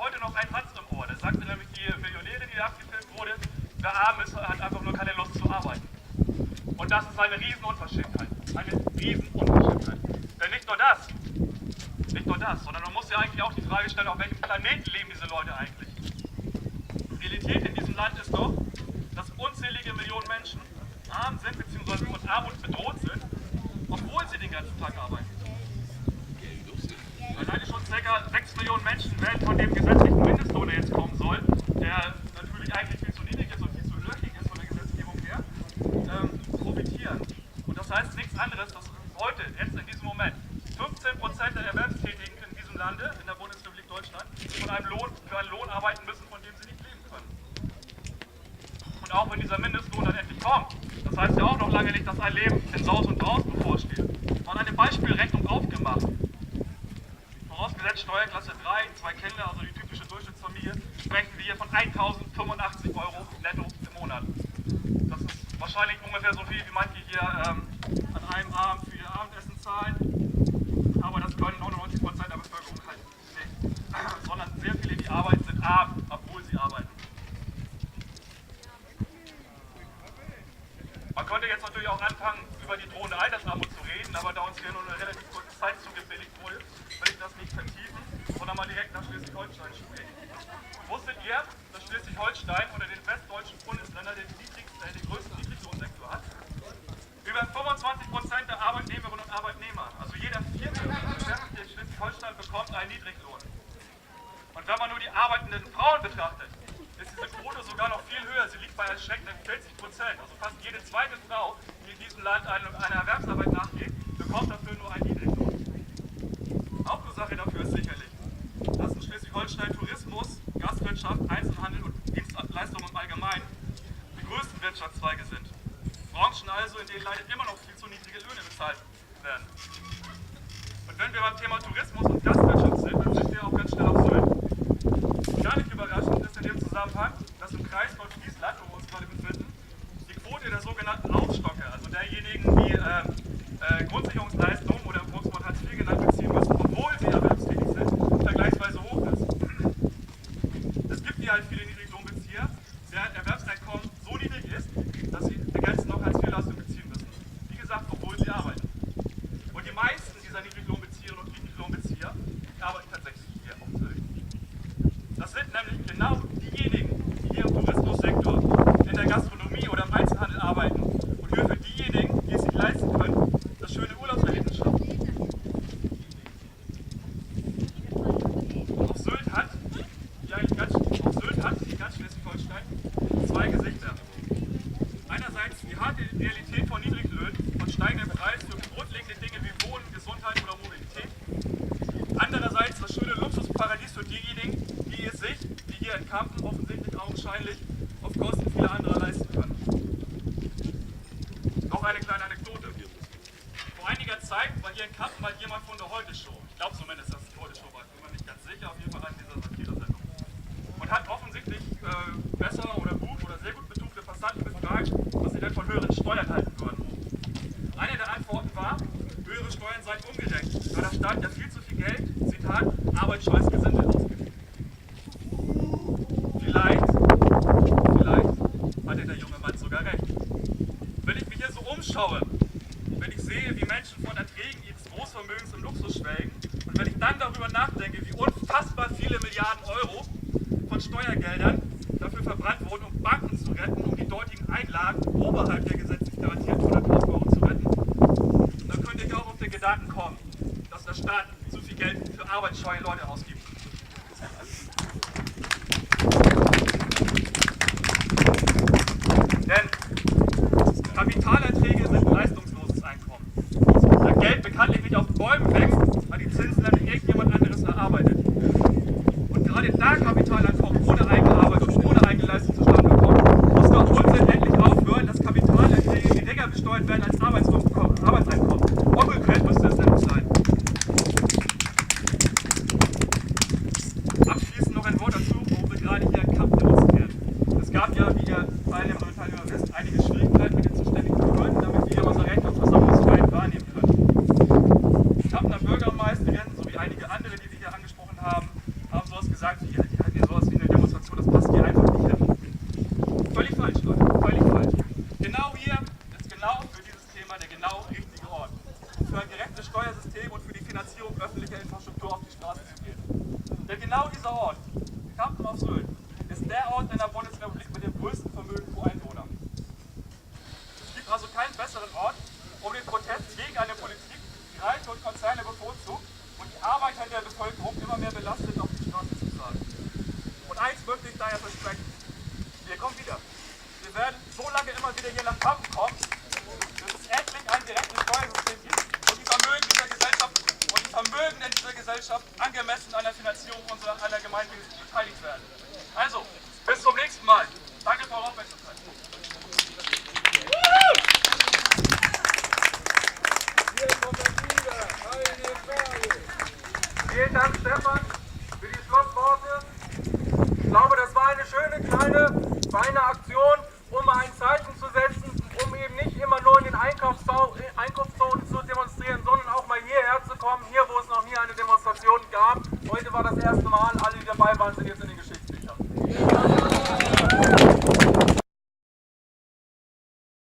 heute noch ein Satz im Ohr. Der sagte nämlich, die Millionäre, die da abgefilmt wurde, der Arme hat einfach nur keine Lust zu arbeiten. Und das ist eine Riesenunverschämtheit. Eine Riesenunverschämtheit. Denn nicht nur das, sondern man muss ja eigentlich auch die Frage stellen, auf welchem Planeten leben diese Leute eigentlich. Die Realität in diesem Land ist doch, dass unzählige Millionen Menschen arm sind bzw. von Armut bedroht sind, obwohl sie den ganzen Tag arbeiten. Alleine schon ca. 6 Millionen Menschen werden von dem gesetzlichen Mindestlohn, der jetzt kommen soll, der natürlich eigentlich viel zu niedrig ist und viel zu löchrig ist von der Gesetzgebung her, profitieren. Und das heißt nichts anderes, dass heute, jetzt in diesem Moment, 15% der Erwerbstätigen in diesem Lande, in der Bundesrepublik Deutschland, für einen Lohn arbeiten müssen, von dem sie nicht leben können. Und auch wenn dieser Mindestlohn dann endlich kommt, das heißt ja auch noch lange nicht, dass ein Leben in Saus und Braus bevorsteht. Man hat eine Beispielrechnung aufgemacht. Vorausgesetzt Steuerklasse 3, 2 Kinder, also die typische Durchschnittsfamilie, sprechen wir hier von 1.085 € netto im Monat. Das ist wahrscheinlich ungefähr so viel, wie manche hier an einem Abend für ihr Abendessen zahlen. Aber das können 99% der Bevölkerung halt nicht. Sondern sehr viele, die arbeiten, sind arm, obwohl sie arbeiten. Man könnte jetzt natürlich auch anfangen, über die drohende Altersarmut zu reden, aber da uns hier nur eine relativ kurze Zeit zugebilligt wurde, will ich das nicht vertiefen, sondern mal direkt nach Schleswig-Holstein sprechen. Wusstet ihr, dass Schleswig-Holstein unter den westdeutschen Bundesländern den größten Niedriglohnsektor hat? Über 25% der Arbeitnehmerinnen und Arbeitnehmer, also jeder vierte Beschäftigte in Schleswig-Holstein bekommt einen Niedriglohn. Und wenn man nur die arbeitenden Frauen betrachtet, ist diese Quote sogar noch viel höher. Sie liegt bei erschreckenden 40%. Also fast jede zweite Frau, die in diesem Land einer Erwerbsarbeit nachgeht, bekommt dafür nur einen Niedriglohn. Hauptursache dafür ist sicherlich, dass in Schleswig-Holstein Tourismus, Gastwirtschaft, Einzelhandel und Dienstleistungen im Allgemeinen die größten Wirtschaftszweige sind. Branchen also, in denen leider immer noch viel zu niedrige Löhne bezahlt werden. Und wenn wir beim Thema Tourismus und Gastwirtschaft sind, dann sind wir auch ganz schnell auf Sylt. Gar nicht überraschend ist in dem Zusammenhang, dass im Kreis Nordfriesland, wo wir uns gerade befinden, die Quote der sogenannten Aufstocker, also derjenigen, die Grundsicherungsleistungen oder im Volksmund Hartz IV genannt beziehen müssen, obwohl sie erwerbstätig sind, vergleichsweise hoch ist. Es gibt hier halt viele Niedriglohnbezieher, deren Erwerbseinkommen so niedrig ist, dass sie ergänzend noch Hartz IV-Leistungen beziehen müssen. Wie gesagt, obwohl sie arbeiten. Und die meisten dieser Niedriglohnbezieherinnen und Niedriglohnbezieher arbeiten tatsächlich hier auf Sylt. Das sind nämlich genau diejenigen, die hier im Tourismussektor, in der Gastronomie oder im Einzelhandel arbeiten und hier für diejenigen, die es sich leisten können, das schöne Urlaubserlebnis schaffen. Auf Sylt hat ganz Schleswig-Holstein zwei Gesichter. Einerseits die harte Realität von Niedriglöhnen und steigenden Preisen für grundlegende Dinge wie Wohnen, Gesundheit oder Mobilität. Andererseits das schöne Luxusparadies für diejenigen, die es sich, wie hier in Kampen, offensichtlich augenscheinlich auf Kosten vieler anderer leisten können. Noch eine kleine Anekdote. Vor einiger Zeit war hier in Kampen mal jemand von der Heute-Show. Ich glaube zumindest, dass es die Heute-Show war. Ich bin mir nicht ganz sicher, auf jeden Fall an dieser Satire-Sendung. Und hat offensichtlich besser oder gut oder sehr gut betuchte Passanten befragt, was sie denn von höheren Steuern halten würden. Eine der Antworten war, höhere Steuern seien ungerecht, da der Staat ja viel zu viel Geld, Zitat, Arbeit, Schweiß, Gesindel ausgibt. Vielleicht hatte der junge Mann sogar recht. Wenn ich mich hier so umschaue, wenn ich sehe, wie Menschen von Erträgen ihres Großvermögens im Luxus schwelgen und wenn ich dann darüber nachdenke, wie unfassbar viele Milliarden Euro von Steuergeldern dafür verbrannt wurden, um Banken zu retten, um die dortigen Einlagen oberhalb der gesetzlich garantierten 100.000 € zu retten, dann könnte ich auch auf den Gedanken kommen, dass der Staat zu viel Geld für arbeitsscheue Leute ausgibt. Denn Kapitalerträge sind leistungsloses Einkommen. Da Geld bekanntlich nicht auf Bäumen wächst, weil die Zinsen nämlich irgendjemand anderes erarbeitet. Und gerade da Kapitaleinkommen ohne eigene Arbeit und ohne eigene Leistung zustande kommt, muss doch Unsinn endlich aufhören, dass Kapitalerträge geringer besteuert werden als Arbeitseinkommen. Umgekehrt müsste es nämlich sein. Abschließend noch ein Wort dazu, wo wir gerade hier in Kampen demonstrieren. Es gab ja, wie ihr Teilnehmerinnen und Teilnehmer wisst, einige Schwierigkeiten mit den zuständigen Behörden, damit wir unser Recht auf Versammlungsfreiheit wahrnehmen können. Die Kampener Bürgermeisterin sowie einige andere, die wir hier angesprochen haben, haben sowas gesagt wie, also keinen besseren Ort, um den Protest gegen eine Politik, die Reiche und Konzerne bevorzugt und die Arbeiter der Bevölkerung immer mehr belastet, auf die Straße zu tragen. Und eins möchte ich daher versprechen: Wir kommen wieder. Wir werden so lange immer wieder hier nach Kampen kommen, bis es endlich ein gerechtes Steuersystem gibt und die Vermögen in dieser Gesellschaft angemessen an der Finanzierung unserer aller Gemeinwesen beteiligt werden. Also, bis zum nächsten Mal. Danke für eure Aufmerksamkeit. Vielen Dank, Stefan, für die Schlussworte. Ich glaube, das war eine schöne, kleine, feine Aktion, um ein Zeichen zu setzen, um eben nicht immer nur in den Einkaufszonen zu demonstrieren, sondern auch mal hierher zu kommen, hier, wo es noch nie eine Demonstration gab. Heute war das erste Mal, alle, die dabei waren, sind jetzt in den Geschichtsbüchern.